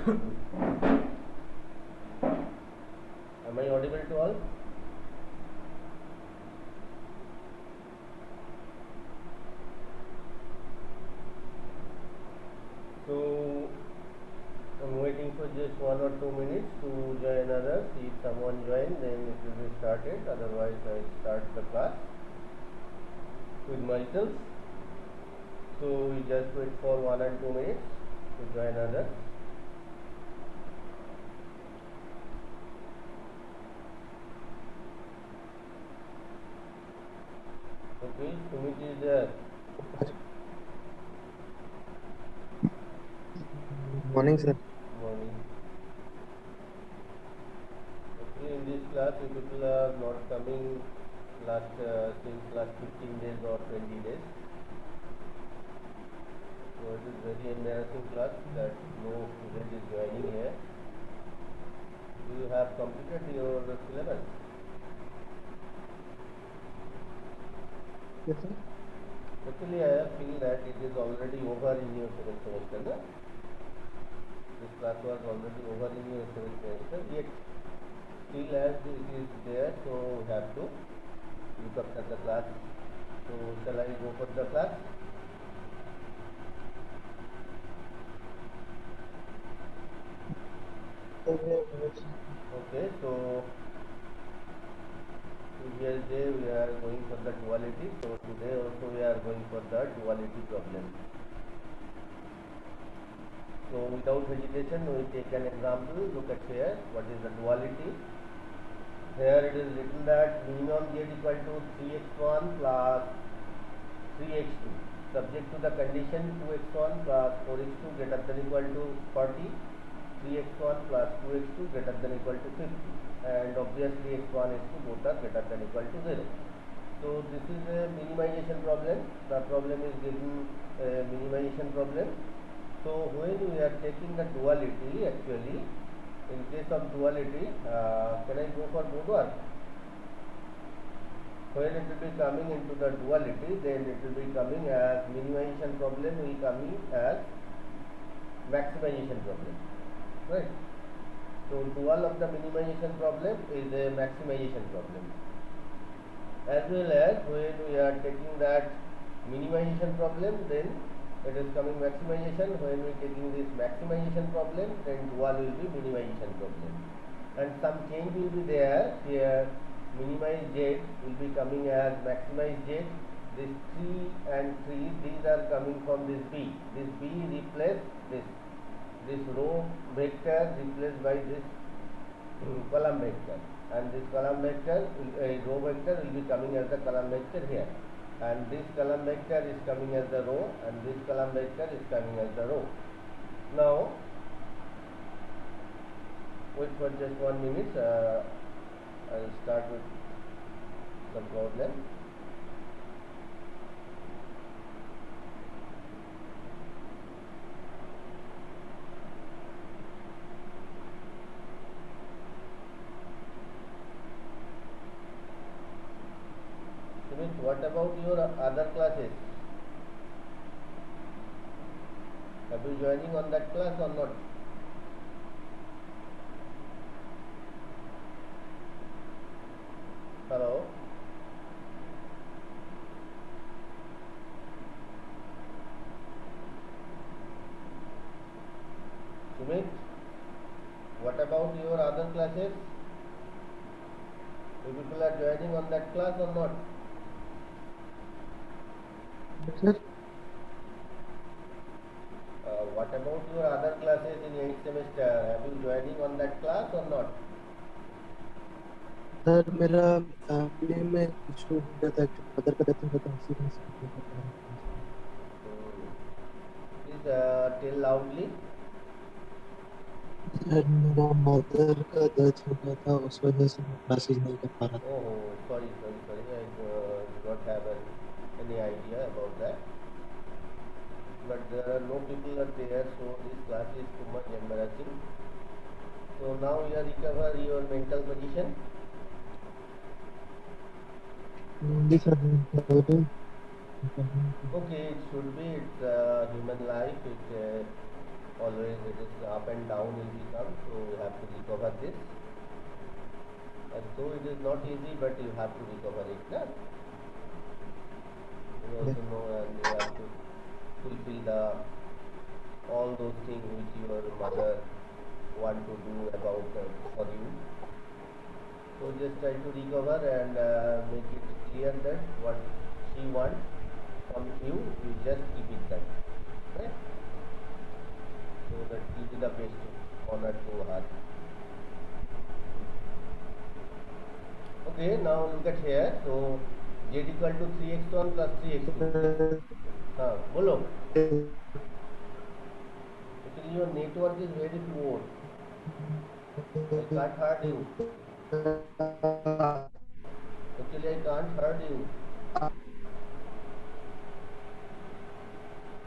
Am I audible to all? So I'm waiting for just 1 or 2 minutes to join others. If someone joins, then it will be started. Otherwise, I start the class with myself. So we just wait for 1 and 2 minutes to join others. Okay, Sumit is there. Morning, sir. Morning. Okay, in this class, you people are not coming since last 15 days or 20 days. So it is very embarrassing class that no student is joining here. Do you have completed your syllabus? Yes, sir. Actually, I feel that it is already over in your 7th semester. No? This class was already over in your 7th semester. Yet, still as it is there, so we have to look up at the class. So, shall I go for the class? Okay, so previous day we are going for the duality. So, today also we are going for the duality problem. So without hesitation, we take an example. Look at here. What is the duality? Here it is written that minimum z equal to 3x1 plus 3x2. Subject to the condition 2x1 plus 4x2 greater than equal to 40. 3x1 plus 2x2 greater than equal to 50. And obviously x1 x2 both are greater than equal to 0. So this is a minimization problem. The problem is given a minimization problem. So when we are taking the duality, actually, in case of duality, can I go for both one? When it will be coming into the duality, then it will be coming as minimization problem will coming as maximization problem, right? So dual of the minimization problem is a maximization problem. As well as when we are taking that minimization problem, then it is coming maximization. When we are taking this maximization problem, then dual will be minimization problem. And some change will be there. Here minimize z will be coming as maximize z. This 3 and 3, these are coming from this b. This b replace this. This row vector replaced by this column vector, and this column vector row vector will be coming as the column vector here, and this column vector is coming as the row, and this column vector is coming as the row. Now wait for just 1 minute. I will start with some problem. Sumit, what about your other classes? Have you joining on that class or not? Hello? Sumit, what about your other classes? You people are joining on that class or not? Yes, sir. What about your other classes in 8th semester? Have you joining on that class or not? Sir मेरा family में issue हो गया था actually mother का death हो गया था उसी वजह से नहीं कर पा रहा था। Please tell loudly. सर मेरा मदर का डेथ हो गया था उस वजह से मैं क्लासेस नहीं कर पा रहा था। Oh, sorry. I do not have any idea about that. But there are no people are there, so this class is too much embarrassing. So now you recover your mental position. जी sir Okay, it should be. It's human life. always it is up and down will become, so you have to recover this. And so it is not easy, but you have to recover it. Na? You also know, and you have to fulfill the all those things which your mother want to do about for you. So just try to recover and make it clear that what she wants from you, you just keep it that. Right? So that will be the best honor to her. Okay, now look at here. So z equal to 3x1 plus 3x2. हाँ बोलो. Actually your network is very poor. I can't hear you. Actually I can't hear you.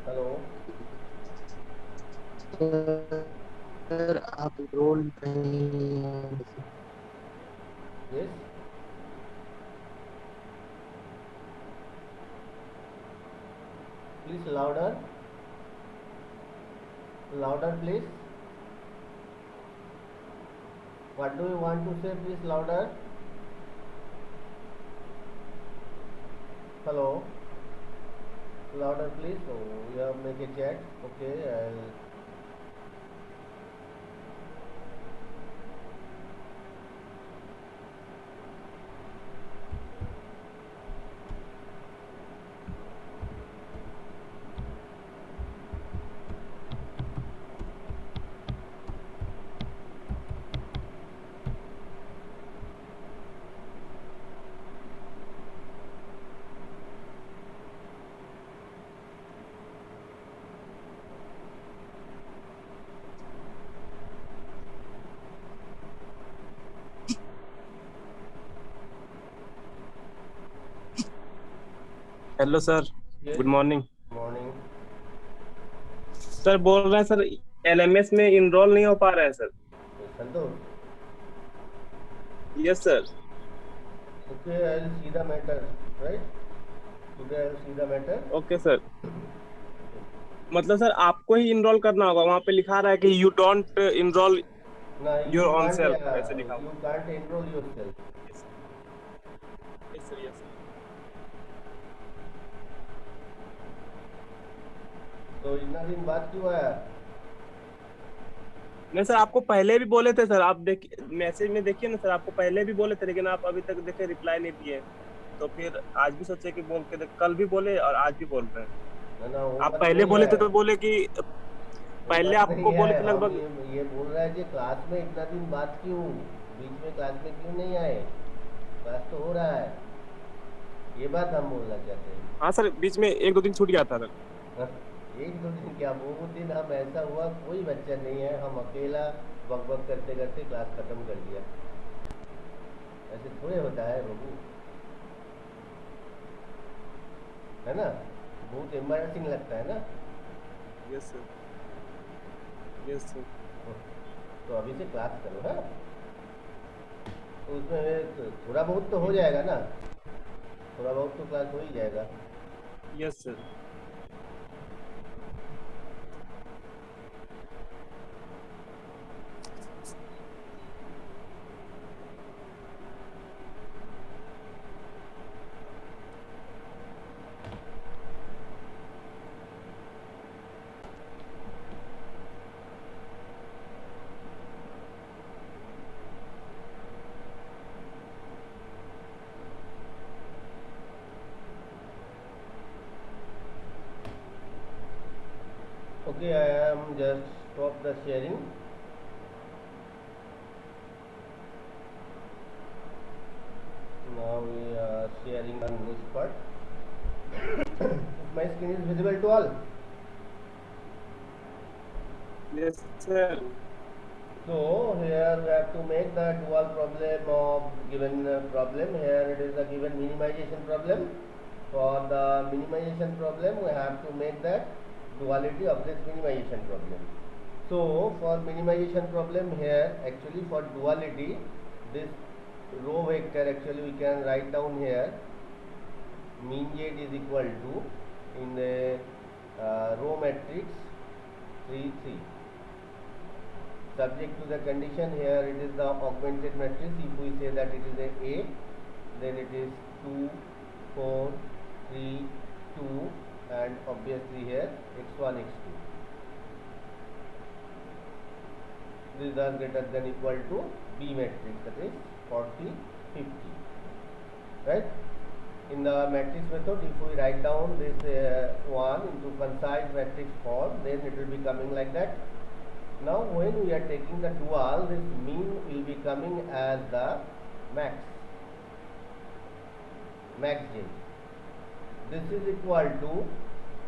Hello. Sir आप role नहीं हैं। Yes. Please louder. Louder, please. What do you want to say? Please louder. Hello. Louder, please. So we have make a chat. Okay. Hello sir, Yes. Good morning. Morning. Sir बोल रहे हैं sir, LMS में enrol नहीं हो पा रहा है sir. Santosh. Yes sir. Okay, I will see the matter. Right. Today I will see the matter. Okay sir. मतलब सर आपको ही इनरोल करना होगा, वहाँ पे लिखा रहा है कि you don't enroll No, you your own can't. Self, ऐसे लिखा You हुआ। can't enroll yourself. Yes sir, yes sir. तो इतना दिन बाद क्यों आया? नहीं सर, आपको पहले भी बोले थे सर, आप देखिए मैसेज में देखिए ना सर, आपको पहले भी बोले थे, लेकिन आप अभी तक देखे रिप्लाई नहीं दिए। तो फिर आज भी सोचे कि बोल के कल भी बोले और आज भी बोल रहे हैं। ना वो आप बात पहले नहीं बोले है। थे तो बोले कि वो पहले बात आपको नहीं बोले है। थे हम लगभग। ये बोल रहा है कि क्लास में इतना दिन बाद क्यों, बीच में क्लास में क्यों नहीं आए? क्लास तो हो रहा है, ये बात हम बोलना चाहते हैं। हाँ सर, बीच में एक दो दिन छूट गया था सर। एक दो दिन क्या, वो दिन हम ऐसा हुआ कोई बच्चा नहीं है, हम अकेला बक बक करते करते क्लास खत्म कर दिया। ऐसे थोड़े होता है बाबू, है ना? बहुत एम्बैरेसिंग लगता है ना? Yes sir, yes sir. तो अभी से क्लास करो। है तो उसमें थोड़ा बहुत तो हो जाएगा ना, थोड़ा बहुत तो क्लास हो ही जाएगा। Yes sir. Okay, I am just stop the sharing. Now we are sharing on this part. My screen is visible to all. Yes sir. So here we have to make the dual problem of given problem. Here it is a given minimization problem. For the minimization problem, we have to make that duality of this minimization problem. So for minimization problem here, actually for duality, this row vector actually we can write down here. Mean z is equal to, in the row matrix 3 3. subject to the condition. Here it is the augmented matrix. If we say that it is a then it is 2, 4, 3, 2, and obviously here x1, x2. These are greater than equal to B matrix, that is 40, 50. Right? In the matrix method, if we write down this one into concise matrix form, then it will be coming like that. Now, when we are taking the dual, this mean will be coming as the max j. This is equal to,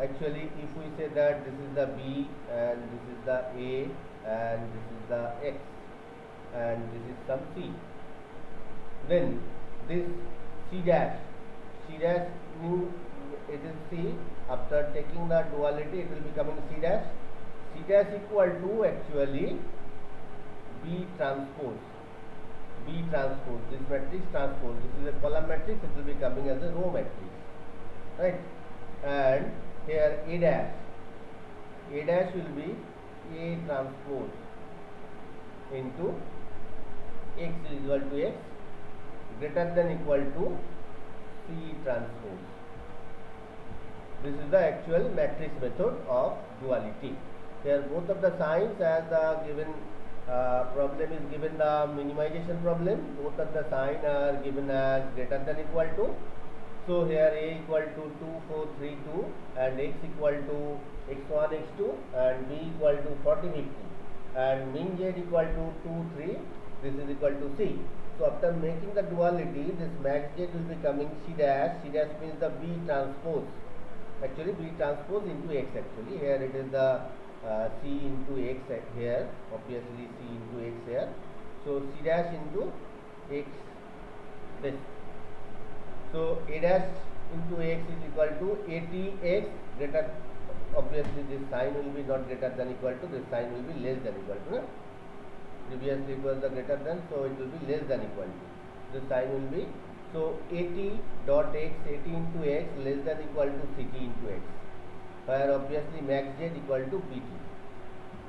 actually, if we say that this is the B and this is the A and this is the X and this is some C, then this C dash new, it is C. After taking the duality, it will be coming C dash equal to actually B transpose, this matrix transpose. This is a column matrix, it will be coming as a row matrix, right? And here A dash will be A transpose into X is equal to X greater than equal to C transpose. This is the actual matrix method of duality. Here both of the signs, as the given problem is given the minimization problem, both of the signs are given as greater than equal to. So here A equal to 2, 4, 3, 2 and X equal to x1, x2 and B equal to 40, 50 and min Z equal to 2, 3, this is equal to C. So after making the duality, this max Z will be coming C dash means the B transpose, actually B transpose into X actually. Here it is the C into X here, obviously C into X here. So C dash into X this. So A dash into X is equal to ATX greater, obviously this sign will be not greater than equal to, this sign will be less than equal to, no? Previously it was the greater than, so it will be less than equal to. This sign will be, so AT dot X, AT into X less than equal to CT into X, where obviously max Z equal to BT.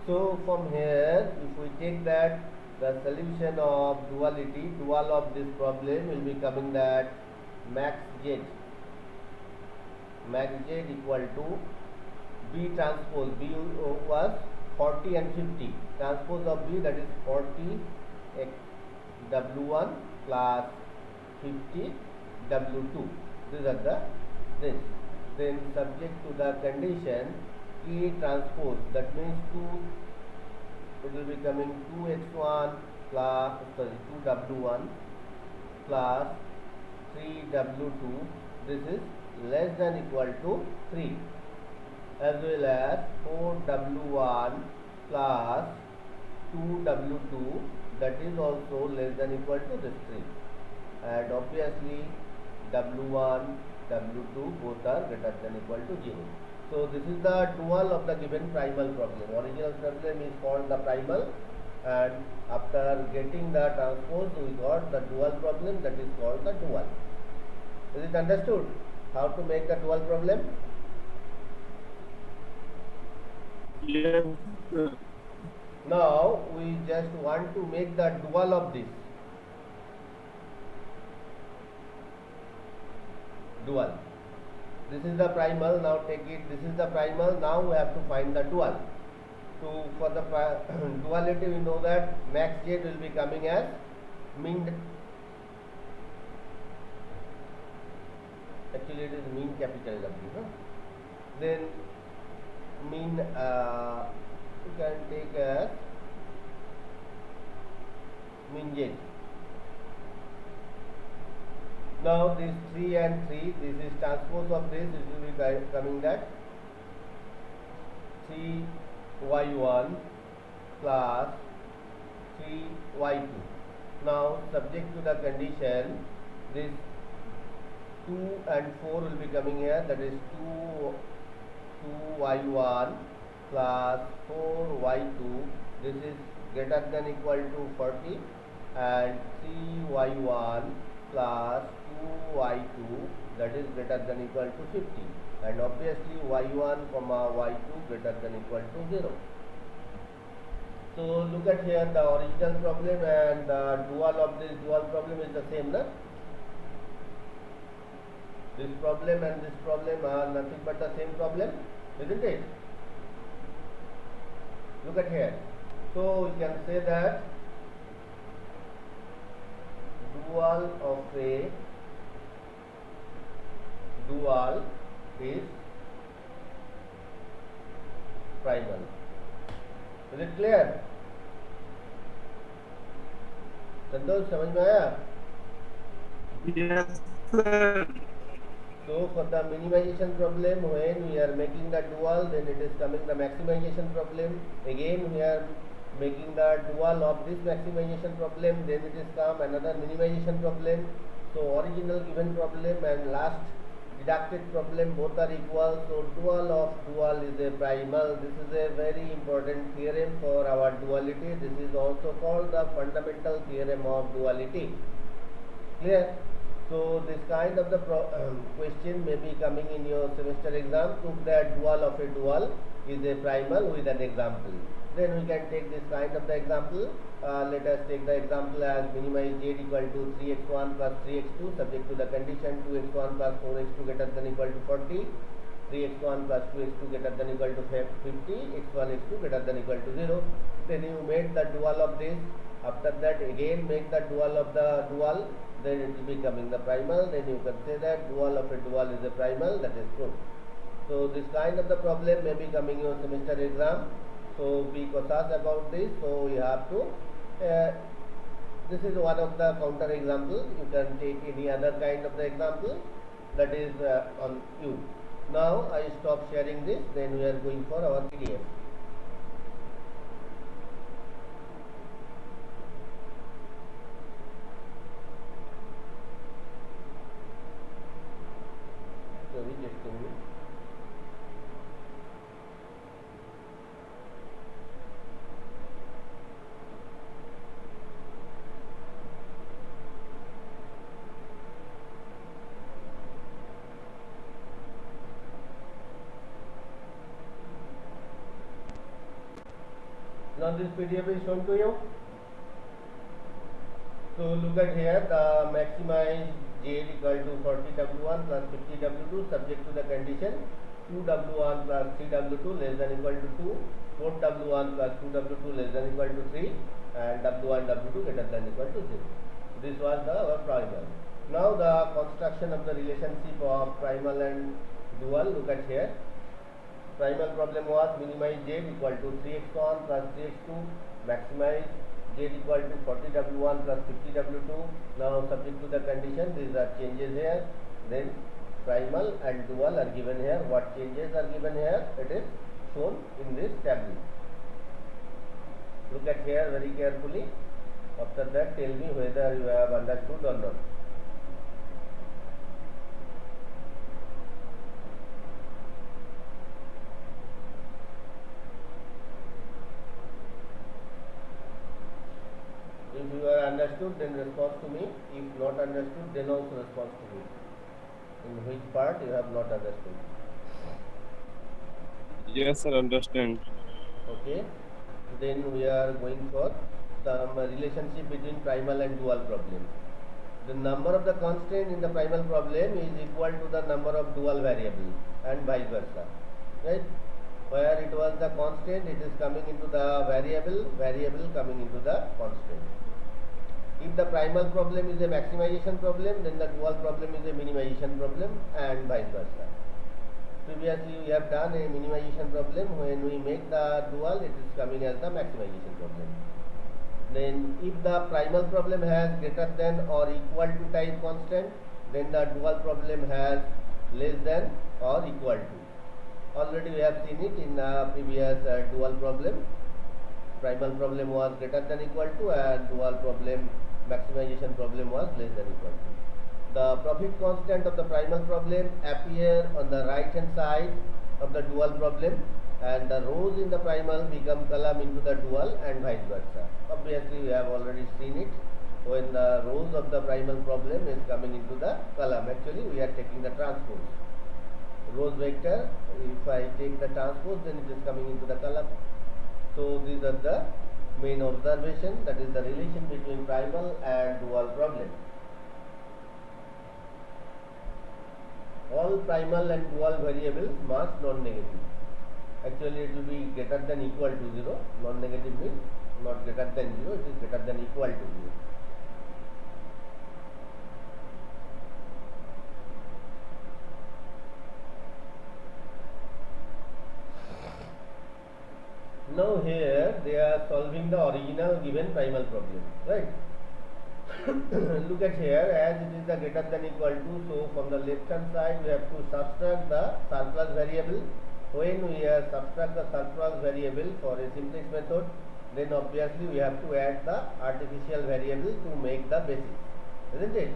So from here, if we take that the solution of duality, dual of this problem will be coming that max Z equal to B transpose, B was 40 and 50, transpose of B, that is 40 W1 plus 50 W2. These are the this. Then subject to the condition A transpose, that means 2, it will be coming 2x1 plus 2W1 plus 3W2, this is less than equal to 3, as well as 4W1 plus 2W2, that is also less than equal to this 3, and obviously W1, W2 both are greater than equal to 0. So this is the dual of the given primal problem. Original problem is called the primal, and after getting the transpose we got the dual problem, that is called the dual. Is it understood how to make the dual problem? Yes. Now we just want to make the dual of this. Dual. This is the primal. Now take it. This is the primal. Now we have to find the dual. So for the duality, we know that max Z will be coming as min. Actually, it is mean capital W. No? Then mean you can take as min Z. Now this 3 and 3, this is transpose of this, it will be coming that 3y1 plus 3y2. Now subject to the condition, this 2 and 4 will be coming here, that is 2y1 plus 4y2, this is greater than equal to 40, and 3y1 plus 2y2, that is greater than equal to 50, and obviously y1 comma y2 greater than equal to 0. So look at here, the original problem and the dual of this dual problem is the same, na? This problem and this problem are nothing but the same problem, isn't it? Look at here. So we can say that dual of a dual is primal. Is it clear? संतोष समझ में आया? Yes, sir. So for the minimization problem, when we are making the dual, then it is coming the maximization problem. Again we are making the dual of this maximization problem, then it is come another minimization problem. So original given problem and last deducted problem both are equal. So dual of dual is a primal. This is a very important theorem for our duality. This is also called the fundamental theorem of duality. Clear? So this kind of the question may be coming in your semester exam. Prove that dual of a dual is a primal with an example. Then we can take this kind of the example. Let us take the example as minimize z equal to 3x1 plus 3x2 subject to the condition 2x1 plus 4x2 greater than equal to 40, 3x1 plus 2x2 greater than equal to 50, x1 x2 greater than equal to 0. Then you made the dual of this. After that again make the dual of the dual, then it will be coming the primal. Then you can say that dual of a dual is a primal, that is true. So this kind of the problem may be coming in your semester exam. So be cautious about this. So you have to this is one of the counter example. You can take any other kind of the example that is on you. Now I stop sharing this, then we are going for our PDF. Sorry, just a minute. Now this PDF is shown to you. So look at here, the maximize z equal to 40W1 plus 50W2 subject to the condition 2W1 plus 3W2 less than equal to 2, 4W1 plus 2W2 less than equal to 3 and W1 W2 greater than equal to 0. This was our primal. Now the construction of the relationship of primal and dual. Look at here. Primal problem was minimize z equal to 3x1 plus 3x2, maximize z equal to 40W1 plus 50W2. Now subject to the condition, these are changes here. Then primal and dual are given here. What changes are given here? It is shown in this table. Look at here very carefully. After that tell me whether you have understood or not. If you are understood, then respond to me. If not understood, then also respond to me. In which part you have not understood? Yes, sir, understand. Okay. Then we are going for some relationship between primal and dual problem. The number of the constant in the primal problem is equal to the number of dual variable and vice versa. Right? Where it was the constant, it is coming into the variable, variable coming into the constant. If the primal problem is a maximization problem, then the dual problem is a minimization problem and vice versa. Previously we have done a minimization problem. When we make the dual, it is coming as the maximization problem. Then if the primal problem has greater than or equal to type constant, then the dual problem has less than or equal to. Already we have seen it in the previous dual problem. Primal problem was greater than equal to and dual problem, maximization problem was less than equal to. The profit constant of the primal problem appear on the right hand side of the dual problem, and the rows in the primal become column into the dual and vice versa. Obviously we have already seen it when the rows of the primal problem is coming into the column. Actually we are taking the transpose. Rows vector, if I take the transpose, then it is coming into the column. So these are the main observation, that is the relation between primal and dual problem. All primal and dual variables must non-negative. Actually it will be greater than equal to 0. Non-negative means not greater than 0, it is greater than equal to 0. Now here they are solving the original given primal problem, right? Look at here, as it is the greater than equal to, so from the left hand side we have to subtract the surplus variable. When we subtract the surplus variable for a simplex method, then obviously we have to add the artificial variable to make the basis, isn't it?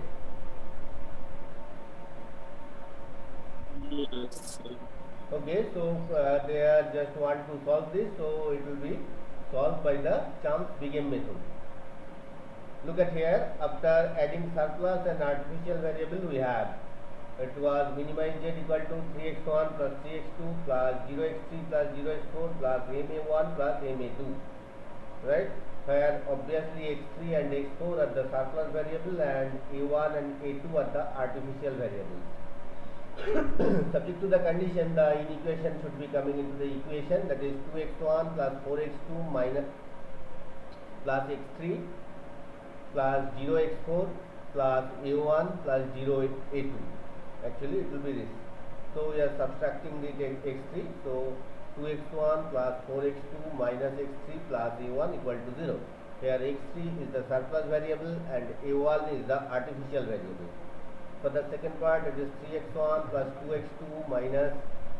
Yes. Okay, so they are just want to solve this, so it will be solved by the Chomsky method. Look at here, after adding surplus and artificial variable we have, it was minimize z equal to 3x1 plus 3x2 plus 0x3 plus 0x4 plus ma1 plus ma2, right? Where obviously x3 and x4 are the surplus variable and a1 and a2 are the artificial variables. Subject to the condition, the inequation should be coming into the equation, that is 2x1 plus 4x2 minus plus x3 plus 0x4 plus a1 plus 0a2. Actually it will be this. So we are subtracting the x3, so 2x1 plus 4x2 minus x3 plus a1 equal to 0. Here x3 is the surplus variable and a1 is the artificial variable. For the second part, it is 3x1 plus 2x2 minus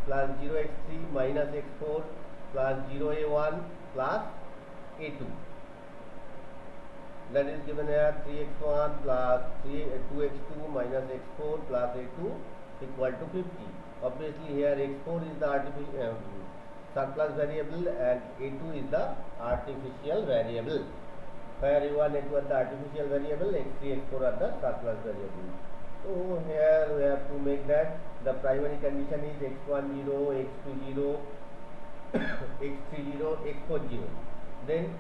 plus 0x3 minus x4 plus 0a1 plus a2. That is given here 3x1 plus 2x2 minus x4 plus a2 equal to 50. Obviously here x4 is the artificial surplus variable and a2 is the artificial variable. Where a1 and a2 are the artificial variable, x3 x4 are the surplus variable. So here we have to make that the primary condition is x1 0, x2 0, x3 0, x4 0. Then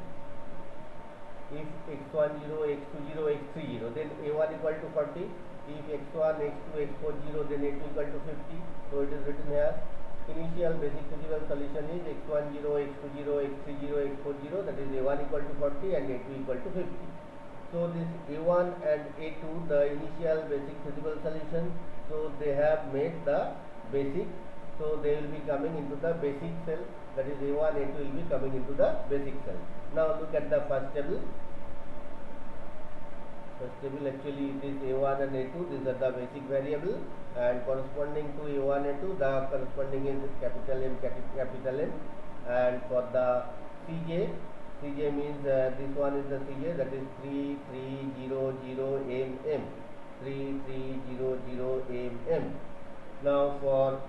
if x1 0, x2 0, x3 0, then a1 equal to 40. If x1, x2, x4 0, then a2 equal to 50. So it is written here. Initial basic feasible solution is x1 0, x2 0, x3 0, x4 0, that is a1 equal to 40 and a2 equal to 50. So this a1 and a2, the initial basic feasible solution, so they have made the basic, so they will be coming into the basic cell, that is a1, a2 will be coming into the basic cell. Now look at the first table. First table, actually this a1 and a2, these are the basic variable, and corresponding to a1 and a2, the corresponding is capital M, and for the Cj means this one is the Cj, that is 3300 mm. 3300 mm. Now for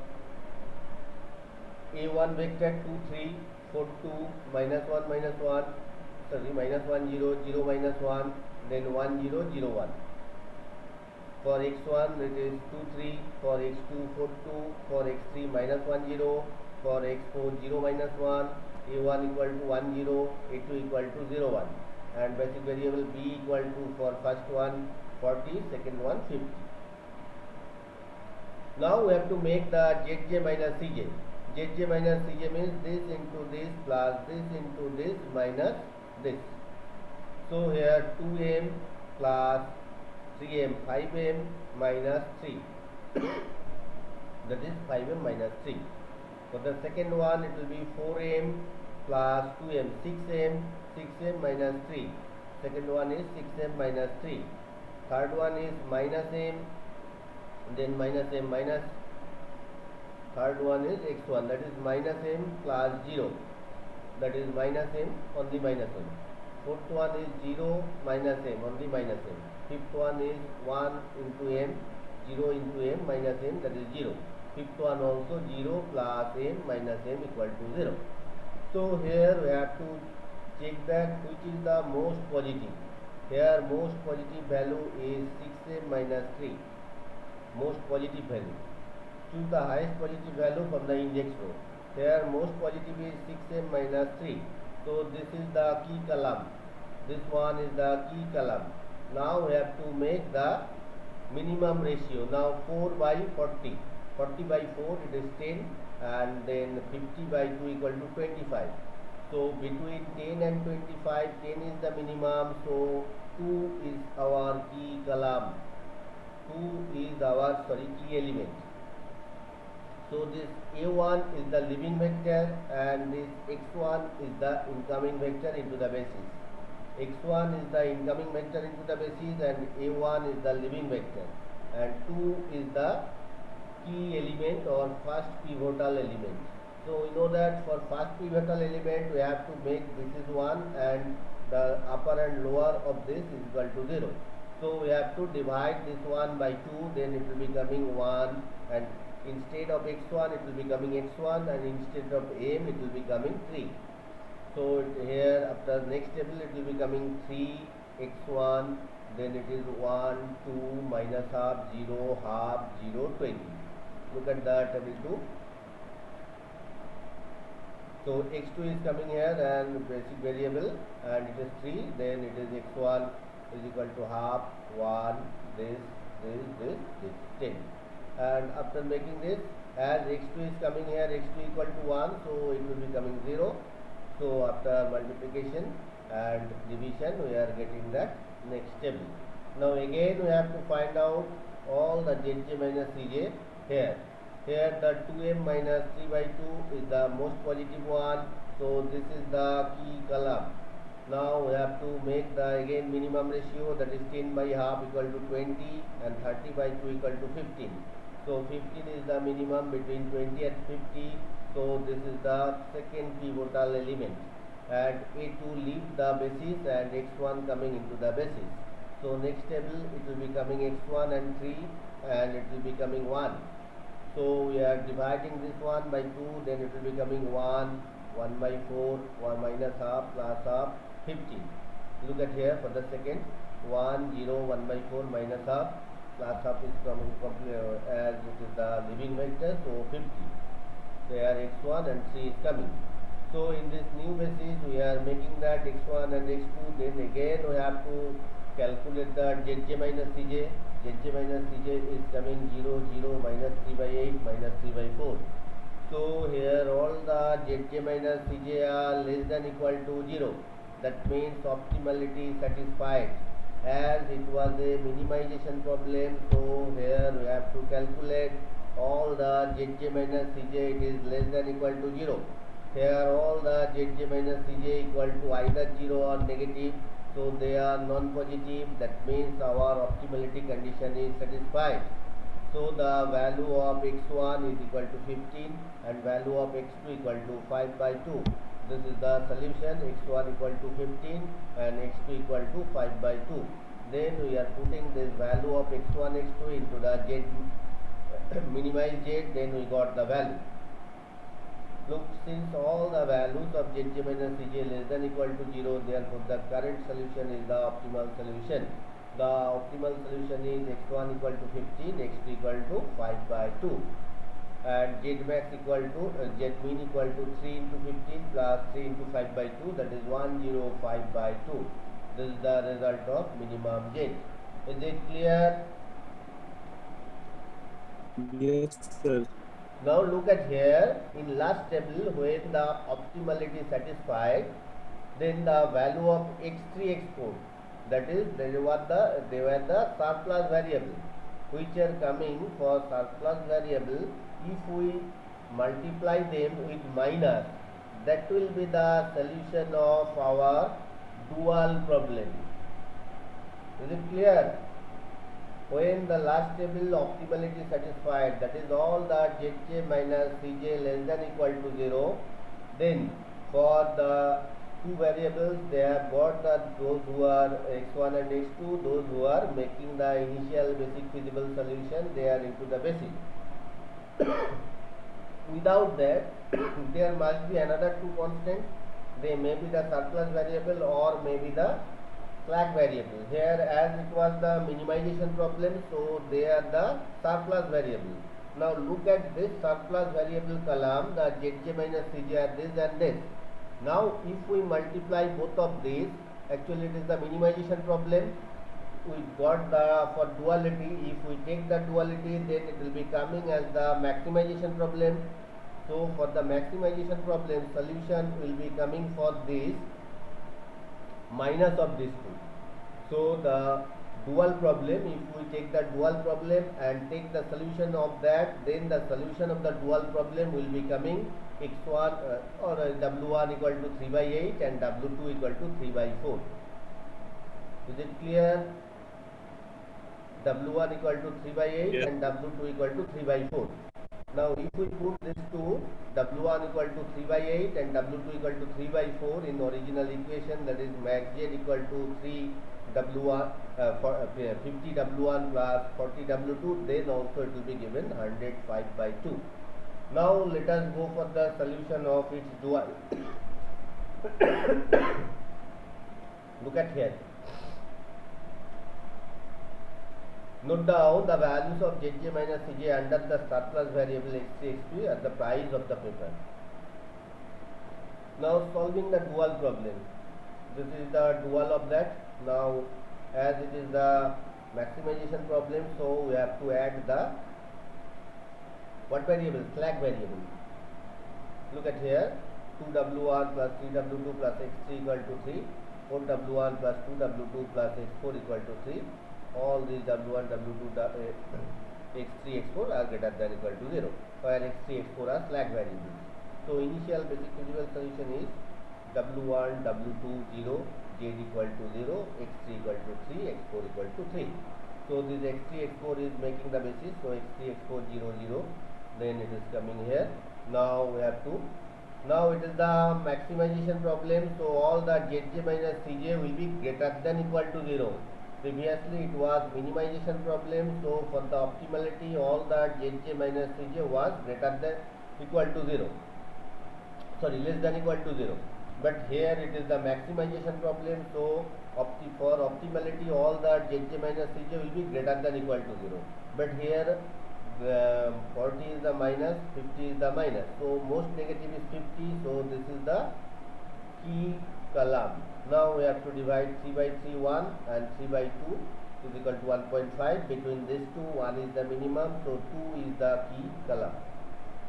a1 vector 2 3 4 2 minus 1 minus 1, sorry, minus 1 0 0 minus 1, then 1 0 0 1. For x1 it is 2 3, for x2 4 2, for x3 minus 1 0, for x4 0 minus 1, a1 equal to 1 0, a2 equal to 0 1, and basic variable b equal to, for first one 40, second one 50. Now we have to make the zj minus cj. Zj minus cj means this into this plus this into this minus this. So here 2m plus 3m, 5m minus 3, that is 5m minus 3. For the second one it will be 4m plus 2m, 6m minus 3. Second one is 6m minus 3. Third one is minus m, then minus m minus. Third one is x1, that is minus m plus 0, that is minus m on the minus m. Fourth one is 0 minus m on the minus m. Fifth one is 1 into m, 0 into m minus m, that is 0. Fifth one also 0 plus m minus m equal to 0. So here we have to check that which is the most positive. Here most positive value is 6m minus 3. Most positive value. Choose the highest positive value from the index row. Here most positive is 6m minus 3. So this is the key column. This one is the key column. Now we have to make the minimum ratio. Now 4 by 40. 40 by 4 it is 10, and then 50 by 2 equal to 25. So between 10 and 25, 10 is the minimum. So 2 is our key column. 2 is our key element. So this A1 is the leaving vector, and this X1 is the incoming vector into the basis. X1 is the incoming vector into the basis, and A1 is the leaving vector, and 2 is the key element or first pivotal element. So we know that for first pivotal element we have to make this is 1, and the upper and lower of this is equal to 0. So we have to divide this 1 by 2, then it will be coming 1, and instead of x1 it will be coming x1, and instead of m it will be coming 3. So here after next table it will be coming 3 x1, then it is 1 2 minus half 0 half 0 20. Look at the table 2. So x2 is coming here and basic variable, and it is 3, then it is x1 is equal to half 1 this 10. And after making this, as x2 is coming here, x2 equal to 1, so it will be coming 0. So after multiplication and division we are getting that next table. Now again we have to find out all the zj minus cj here. Here the 2m minus 3 by 2 is the most positive one, so this is the key column. Now we have to make the again minimum ratio, that is 10 by half equal to 20, and 30 by 2 equal to 15. So 15 is the minimum between 20 and 50. So this is the second pivotal element, and A2 leave the basis and x1 coming into the basis. So next table it will be coming x1 and 3, and it will be coming 1. So we are dividing this 1 by 2, then it will be coming 1, 1 by 4, 1 minus half plus half 15. Look at here for the second 1 0 1 by 4 minus half plus half is coming as it is the leaving vector, so 50. There x1 and 3 is coming. So in this new basis we are making that x1 and x2, then again we have to calculate the zj minus cj. Zj minus cj is coming 0 0 minus 3 by 8 minus 3 by 4. So here all the zj minus cj are less than equal to 0. That means optimality satisfied. As it was a minimization problem, so here we have to calculate all the zj minus cj, it is less than equal to 0. Here all the zj minus cj equal to either 0 or negative, so they are non-positive. That means our optimality condition is satisfied. So the value of x1 is equal to 15 and value of x2 equal to 5 by 2. This is the solution, x1 equal to 15 and x2 equal to 5 by 2. Then we are putting this value of x1, x2 into the z, minimize z, then we got the value. Look, since all the values of zj minus cj less than equal to 0, therefore the current solution is the optimal solution. The optimal solution is x1 equal to 15, x2 equal to 5 by 2. And z max equal to z min equal to 3 into 15 plus 3 into 5 by 2, that is 105 by 2. This is the result of minimum z. Is it clear? Yes, sir. Now look at here, in last table when the optimality is satisfied, then the value of x3, x4, that is they were the surplus variable which are coming for surplus variable. If we multiply them with minus, that will be the solution of our dual problem. Is it clear? When the last table optimality is satisfied, that is all the zj minus cj less than equal to 0, then for the two variables they have got those who are x1 and x2, those who are making the initial basic feasible solution, they are into the basic. Without that there must be another two constants. They may be the surplus variable or may be the slack variable. Here as it was the minimization problem, so they are the surplus variable. Now look at this surplus variable column, the zj minus cj are this and this. Now if we multiply both of these, actually it is the minimization problem. We got the, for duality, if we take the duality, then it will be coming as the maximization problem. So for the maximization problem, solution will be coming for this minus of these two. So the dual problem, if we take the dual problem and take the solution of that, then the solution of the dual problem will be coming x1 or w1 equal to 3 by 8 and w2 equal to 3 by 4. Is it clear? W1 equal to 3 by 8 Yes. and W2 equal to 3 by 4. Now if we put this to W1 equal to 3 by 8 and W2 equal to 3 by 4 in original equation, that is max z equal to 3 W1 50 W1 plus 40 W2, then also it will be given 105 by 2. Now let us go for the solution of its dual. Look at here. Note down the values of Zj minus Cj under the surplus variable x3 x2 at the price of the paper. Now solving the dual problem. This is the dual of that. Now as it is the maximization problem, so we have to add the what variable? Slack variable. Look at here. 2w1 plus 3w2 plus x3 equal to 3. 4w1 plus 2w2 plus x4 equal to 3. All these w1, w2, x3, x4 are greater than equal to 0, where x3, x4 are slack variables. So initial basic feasible solution is w1, w2, 0, z equal to 0, x3 equal to 3, x4 equal to 3. So this x3, x4 is making the basis. So x3, x4, 0, 0. Then it is coming here. Now we have to. Now it is the maximization problem. So all the zj minus cj will be greater than equal to 0. Previously it was minimization problem, so for the optimality all the zj minus cj was greater than equal to 0, sorry, less than equal to 0. But here it is the maximization problem, so for optimality all the zj minus cj will be greater than equal to 0. But here 40 is the minus, 50 is the minus, so most negative is 50, so this is the key column. Now we have to divide 3 by 3 1 and 3 by 2 is equal to 1.5. Between these two, 1 is the minimum, so 2 is the key column,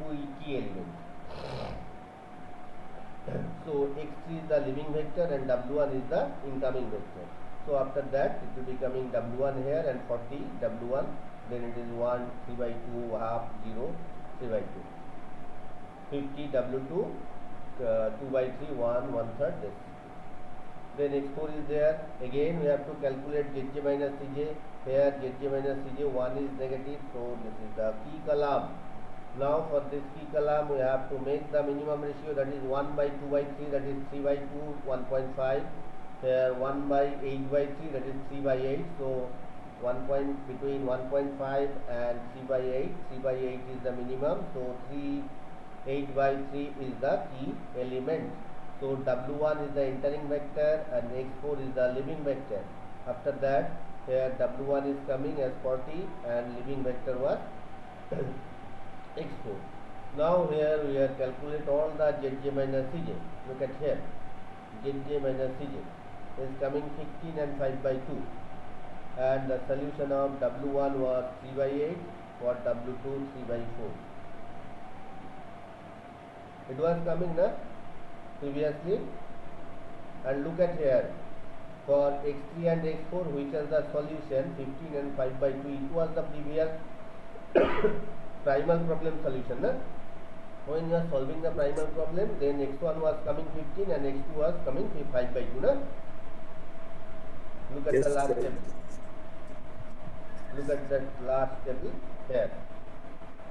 2 is key element. So x3 is the leaving vector and w1 is the incoming vector. So after that it will be coming w1 here and 40 w1, then it is 1 3 by 2 half 0 3 by 2, 50 w2 2 by 3 1 1/3 this. Then x4 is there. Again we have to calculate zj minus cj. Here zj minus cj 1 is negative, so this is the key column. Now for this key column we have to make the minimum ratio, that is 1 by 2 by 3, that is 3 by 2 1.5. Here 1 by 8 by 3, that is 3 by 8. So between 1.5 and 3 by 8, 3 by 8 is the minimum. So 8 by 3 is the key element. So w1 is the entering vector and x4 is the leaving vector. After that here w1 is coming as 40 and leaving vector was x4. Now here we are calculate all the zj minus cj. Look at here, zj minus cj is coming 15 and 5 by 2, and the solution of w1 was 3 by 8, for w2 3 by 4. It was coming na previously. And look at here, for x3 and x4 which are the solution 15 and 5 by 2, it was the previous primal problem solution na? When you are solving the primal problem, then x1 was coming 15 and x2 was coming 5 by 2 na? Look at Yes, the last sir. table. Look at that last table here.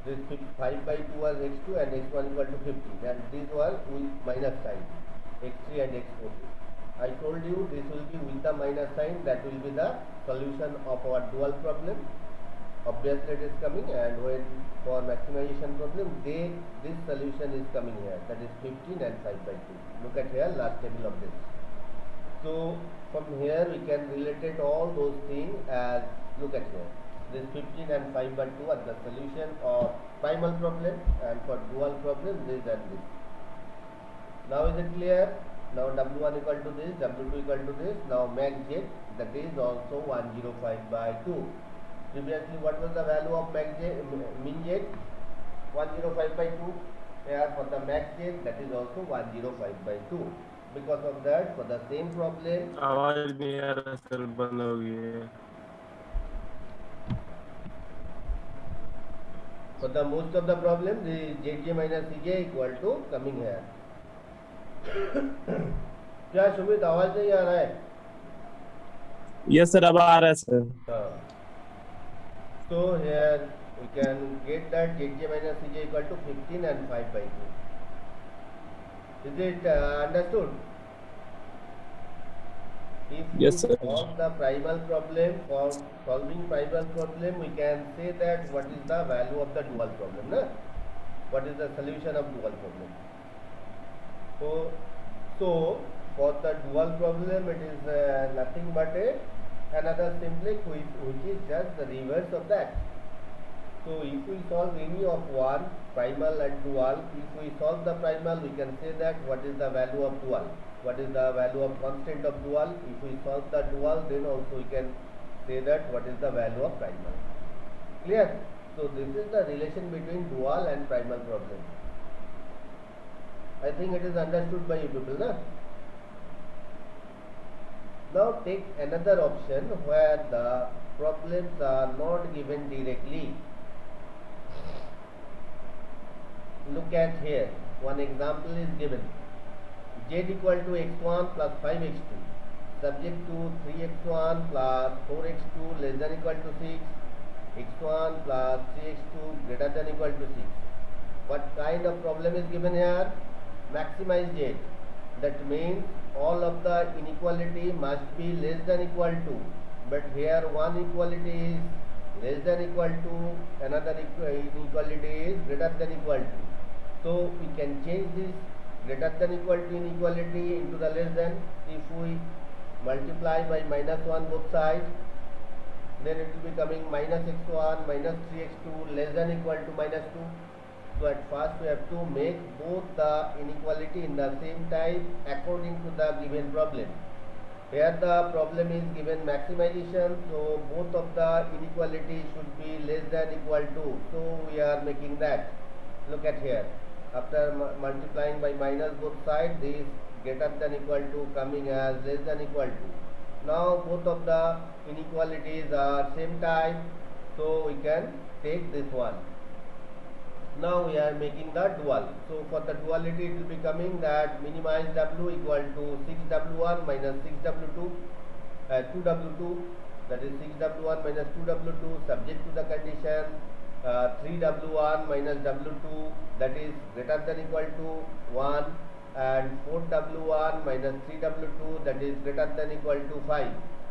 This 5 by 2 was x2 and x1 equal to 15, and this was with minus sign, x3 and x4. I told you this will be with the minus sign, that will be the solution of our dual problem. Obviously it is coming, and when for maximization problem this solution is coming here, that is 15 and 5 by 2. Look at here last table of this. So from here we can relate it all those things as, look at here, this 15 and 5 by 2 are the solution of primal problem, and for dual problem this and this. Now is it clear? Now W1 equal to this, W2 equal to this. Now max Z, that is also 105 by 2. Previously, what was the value of max Z, min Z? 105 by 2. Here for the max Z, that is also 105 by 2. Because of that, for the same problem, आवाज नहीं आ रहा sir, बंद हो गई है। for the most of the problem, the Zj minus Cj equal to coming here. क्या सुमित आवाज नहीं आ रहा है? यस सर, अब आ रहा है sir. So here we can get that Zj minus Cj equal to 15 and 5 by 2. Is it understood? If Yes, we sir. solve the primal problem, for solving primal problem, we can say that what is the value of the dual problem, na? What is the solution of dual problem? So for the dual problem, it is nothing but another simplex which is just the reverse of that. So if we solve any of one, primal and dual, if we solve the primal, we can say that what is the value of dual, what is the value of constant of dual. If we solve the dual, then also we can say that what is the value of primal. Clear? So this is the relation between dual and primal problem. I think it is understood by you people, na? Now take another option where the problems are not given directly. Look at here, one example is given. Z equal to x1 plus 5x2 subject to 3x1 plus 4x2 less than equal to 6, x1 plus 3x2 greater than equal to 6. What kind of problem is given here? Maximize Z. That means all of the inequality must be less than equal to, but here one equality is less than equal to, another inequality is greater than equal to. So we can change this greater than equal to inequality into the less than. If we multiply by minus 1 both sides, then it will be coming minus x1 minus 3x2 less than equal to minus 2. So at first we have to make both the inequality in the same type according to the given problem. Here the problem is given maximization, so both of the inequality should be less than equal to. So we are making that. Look at here. After multiplying by minus both sides, this greater than equal to coming as less than equal to. Now both of the inequalities are same type, so we can take this one. Now we are making the dual. So for the duality, it will be coming that minimize W equal to 6W1 minus 6W2, 2W2, that is 6W1 minus 2W2 subject to the condition 3W1 minus W2, that is greater than equal to 1, and 4W1 minus 3W2, that is greater than equal to 5.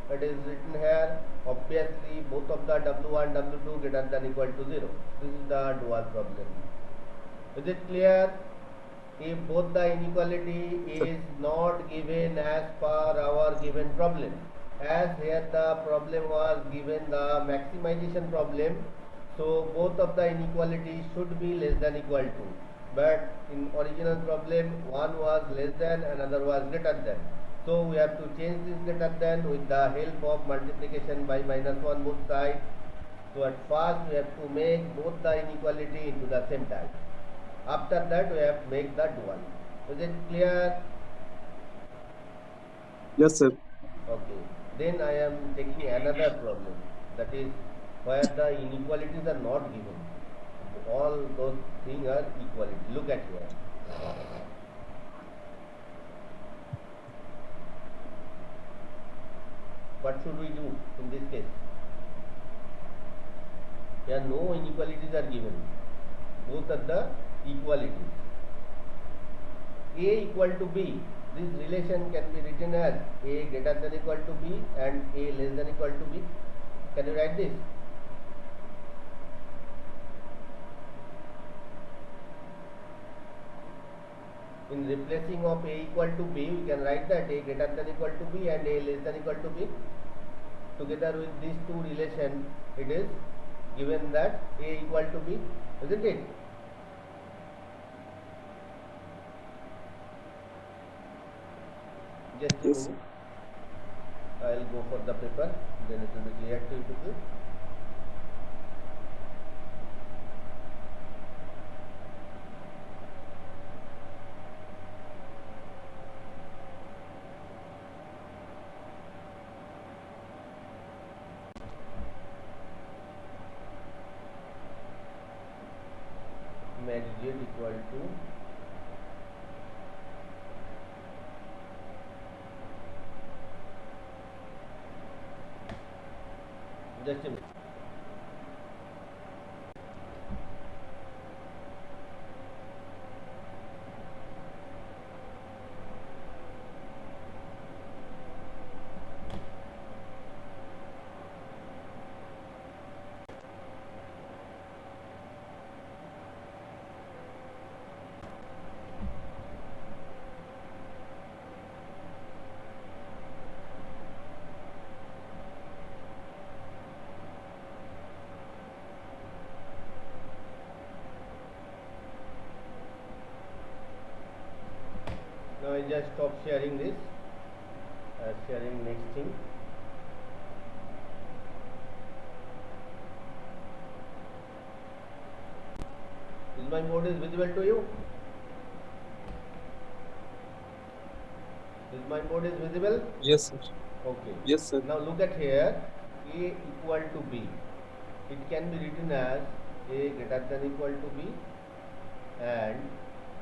That is written here. Obviously both of the W1 W2 greater than equal to 0. This is the dual problem. Is it clear? If both the inequality is not given as per our given problem, as here the problem was given the maximization problem, so both of the inequalities should be less than equal to, but in original problem one was less than, another was greater than. So we have to change this greater than with the help of multiplication by minus 1 both sides. So at first we have to make both the inequality into the same type. After that we have to make the dual. Is it clear? Yes, sir. Okay. Then I am taking another problem, that is where the inequalities are not given. All those things are equality. Look at here. What should we do in this case? Here no inequalities are given. Both are the equalities. A equal to B. This relation can be written as A greater than equal to B and A less than equal to B. Can you write this? In replacing of A equal to B, we can write that A greater than equal to B and A less than equal to B. Together with these two relations, it is given that A equal to B, isn't it? Just a Yes, minute. I'll go for the paper, then it will be clear to you people. Max z equal to just a minute. Now I just stop sharing this. Sharing next thing. Is my board is visible to you? Is my board is visible? yes, sir. Okay. Yes, sir. Now look at here. A equal to B. It can be written as A greater than equal to B and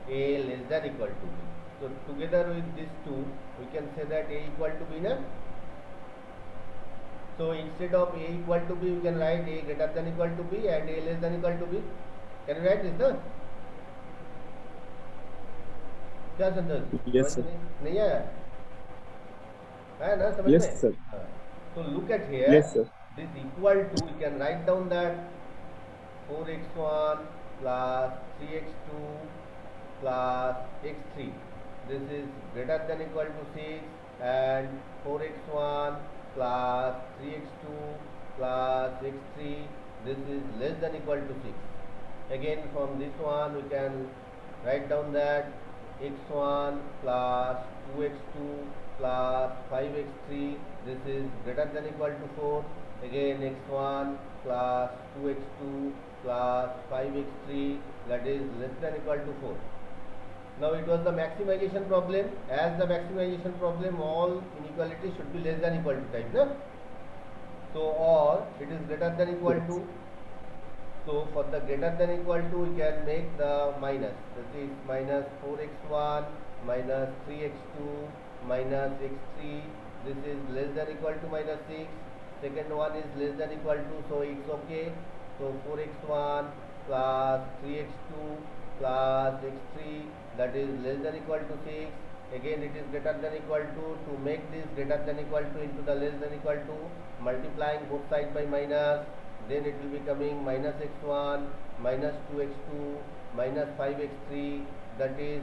A less than equal to B. So together with these two, we can say that A equal to B, na? So instead of A equal to B, we can write A greater than equal to B and A less than equal to B. Can you write this, na? क्या संतोष? Yes, sir. नहीं आया? है ना समझ Yes, में? sir. हाँ. So look at here. Yes, sir. This equal to, we can write down that 4x1 plus 3x2 plus x3. This is greater than equal to 6 and 4x1 plus 3x2 plus x3. This is less than equal to 6. Again from this one we can write down that x1 plus 2x2 plus 5x3. This is greater than equal to 4. Again x1 plus 2x2 plus 5x3, that is less than equal to 4. Now it was the maximization problem. As the maximization problem, all inequalities should be less than equal to type, no? So or it is greater than equal to. So for the greater than equal to, we can make the minus. That is minus 4x1 minus 3x2 minus x3. This is less than equal to minus 6. Second one is less than equal to, so it's okay. So 4x1 plus 3x2 plus x3, that is less than equal to 6. Again it is greater than equal to make this greater than equal to into the less than equal to, multiplying both sides by minus, then it will be coming minus x1 minus 2x2 minus 5x3, that is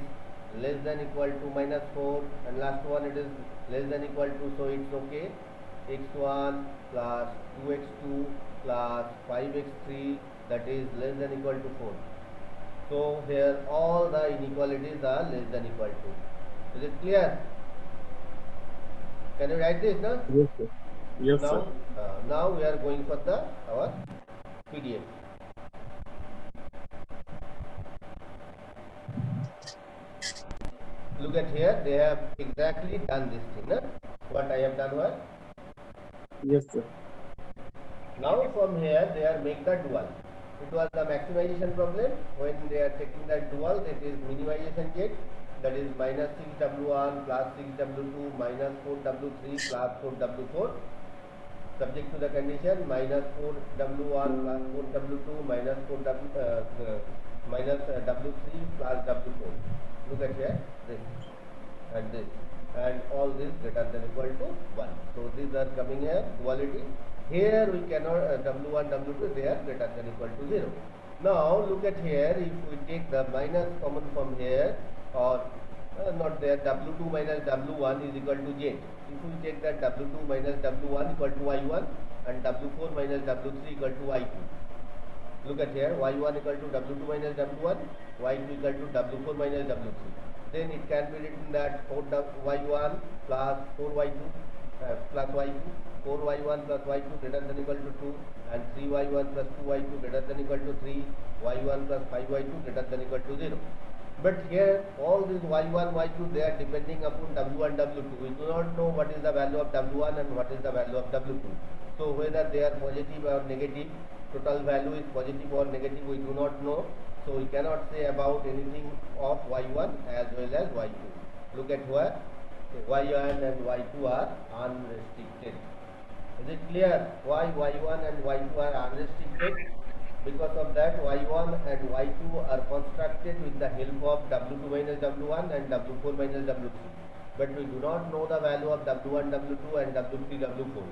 less than equal to minus 4, and last one it is less than equal to, so it's okay. x1 plus 2x2 plus 5x3, that is less than equal to 4. So here all the inequalities are less than equal to. Is it clear? Can you write this, no? Yes, sir. Yes, now, sir. Now we are going for our PDF. Look at here, they have exactly done this thing, no? What I have done was, Yes, sir. now from here they are make the dual. It was the maximization problem. When they are taking the dual, that is minimization get, that is minus 6w1 plus 6w2 minus 4w3 plus 4w4, subject to the condition minus 4w1 plus 4w2 minus 4w minus w3 plus w4. Look at here, this and this, and all this greater than equal to 1. So these are coming here duality. Here we cannot w1 w2, they are greater than equal to 0. Now look at here, if we take the minus common from here, or not there, w2 minus w1 is equal to z. If we take that w2 minus w1 equal to y1 and w4 minus w3 equal to y2. Look at here, y1 equal to w2 minus w1, y2 equal to w4 minus w3. then it can be written that 4y1 plus 4y2 plus y2, 4y1 plus y2 greater than equal to 2, and 3y1 plus 2y2 greater than equal to 3, y1 plus 5y2 greater than equal to 0. But here all these y1, y2, they are depending upon w1, w2. We do not know what is the value of w1 and what is the value of w2. So whether they are positive or negative, total value is positive or negative, we do not know. So we cannot say about anything of y1 as well as y2. Look at where y1 and y2 are unrestricted. Is it clear why y1 and y2 are unrestricted? Because of that, y1 and y2 are constructed with the help of w2 minus w1 and w4 minus w3. But we do not know the value of w1, w2 and w3, w4.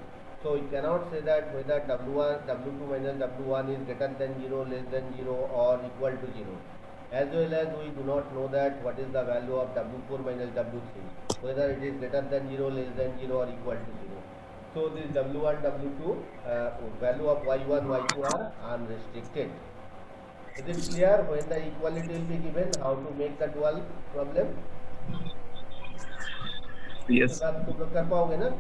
So we cannot say that whether w1, w2 minus w1 is greater than 0, less than 0 or equal to 0. As well as we do not know that what is the value of w4 minus w3, whether it is greater than 0, less than 0 or equal to 0. So this w1, w2, value of y1, y2 are unrestricted. Is it clear when the equality will be given, how to make the dual problem? Yes. तुम लोग कर पाओगे ना?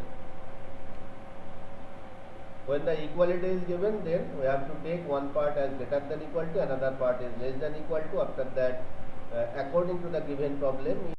When the equality is given, then we have to take one part as greater than equal to, another part is less than equal to. After that, according to the given problem,